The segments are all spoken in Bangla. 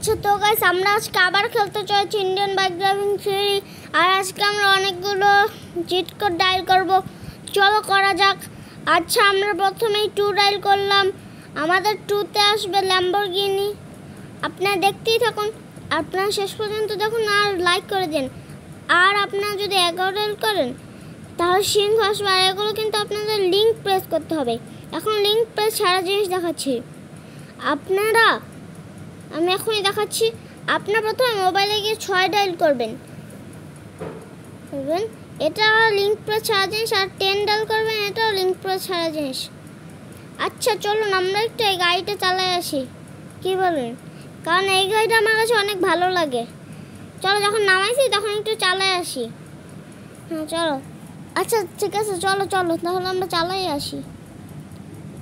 আচ্ছা তো গাইস, আমরা আজকে আবার খেলতে চলেছি ইন্ডিয়ান বাইক ড্রাইভিং থিওরি। আর আজকে আমরা অনেকগুলো চিট কোড ডায়াল করব। চলো করা যাক। আচ্ছা, আমরা প্রথমেই 2 ডায়াল করলাম। আমাদের 2তে আসবে ল্যাম্বরগিনি। আপনারা দেখতেই থাকুন, আপনারা শেষ পর্যন্ত দেখুন আর লাইক করে দিন। আর আপনারা যদি 11 ডায়াল করেন তাহলে সিংহ আসবে। আর এগুলো কিন্তু আপনাদের লিঙ্ক প্রেস করতে হবে। এখন লিঙ্ক প্রেস সারা জিনিস দেখাচ্ছি আপনারা। আমি এখনই দেখাচ্ছি। আপনার প্রথমে মোবাইলে গিয়ে 6 ডায়াল করবেন, বুঝবেন? এটা লিঙ্ক প্রেস ছাড়া জিনিস। আর 10 ডায়াল করবেন, এটাও লিঙ্ক প্রেস ছাড়া জিনিস। আচ্ছা চলুন আমরা একটু এই গাড়িটা চালাই আসি, কী বলেন? কারণ এই গাড়িটা আমার কাছে অনেক ভালো লাগে। চলো, যখন নামাইছি তখন একটু চালাই আসি। হ্যাঁ চলো। আচ্ছা ঠিক আছে, চলো চলো তাহলে আমরা চালাই আসি।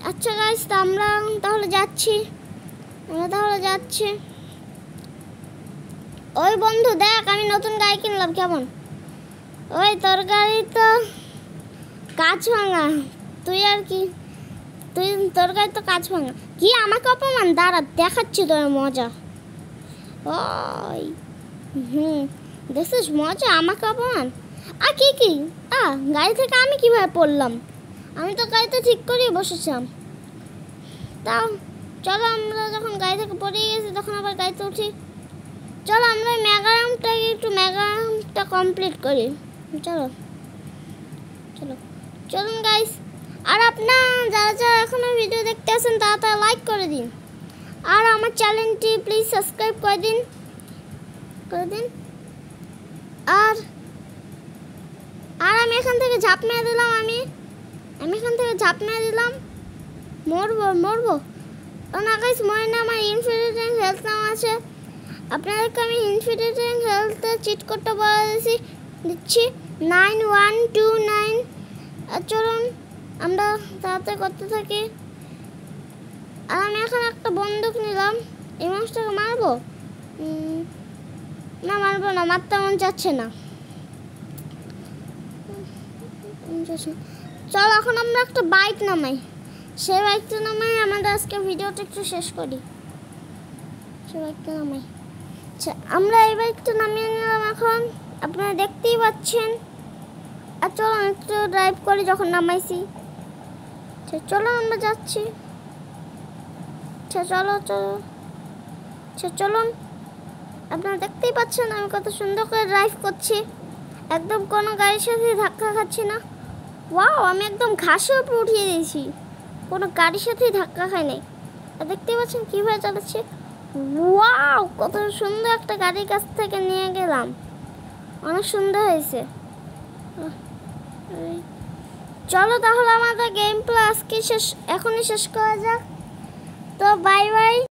আচ্ছা গাইস, তো আমরা তাহলে যাচ্ছি। ওই বন্ধু দেখ, আমি নতুন গাড়ি কিনলাম, কেমন? ওই তোর গাড়ি তো কাঁচ ভাঙা। তুই আর কি, তোর গাড়ি তো কাঁচ ভাঙা। কি আমাকে অপমান? দাঁড়া দেখাচ্ছি তোর মজা। ওই দেখছিস মজা, আমাকে অপমান। আর কি গাড়ি থেকে আমি কিভাবে পড়লাম? আমি তো গাড়িতে ঠিক করেই বসেছিলাম। তাও চলো, আমরা যখন গাড়ি থেকে পড়ে গেছি তখন আবার গাড়িতে উঠি। চলো আমরা মেগারামটা কমপ্লিট করি। চলুন গাইস। আর আপনারা যারা এখনো ভিডিও দেখতে আছেন তারা লাইক করে দিন। আর আমার চ্যানেলটি প্লিজ সাবস্ক্রাইব করে দিন। আর আমি এখান থেকে ঝাঁপ মেরে দিলাম। মরবো না গাইস, মনে না আমার ইনফিনিটি হেলথ নাম আছে। আপনাদেরকে আমি ইনফিনিটি হেলথে চিট কোডটা বলে দিচ্ছি 9129। আর চলুন আমরা তাড়াতাড়ি করতে থাকি। আর আমি এখন একটা বন্দুক নিলাম। এই মানুষটাকে মারবো না, মারতে মন যাচ্ছে না। চল এখন আমরা একটা বাইক নামাই। সেই বাইকটা নামাই আমাদের আজকে ভিডিওটা একটু শেষ করি। আচ্ছা, আমরা এই বাইকটা নামিয়ে নিলাম এখন, আপনারা দেখতেই পাচ্ছেন। আর চলুন একটু ড্রাইভ করি যখন নামাইছি। চলো আমরা যাচ্ছি। চলুন, আপনারা দেখতেই পাচ্ছেন আমি কত সুন্দর করে ড্রাইভ করছি। একদম কোনো গাড়ির সাথে ধাক্কা খাচ্ছি না। ওয়াও, আমি একদম ঘাসের উপর উঠিয়ে দিয়েছি, কোনো গাড়ির সাথেই ধাক্কা খাই নাই। আর দেখতেই পাচ্ছেন কীভাবে চালাচ্ছি। ওয়াও, কত সুন্দর একটা গাড়ির কাছ থেকে নিয়ে গেলাম, অনেক সুন্দর হয়েছে। চলো তাহলে আমাদের গেম প্লে আজকে এখনই শেষ করা যাক। তো বাই বাই।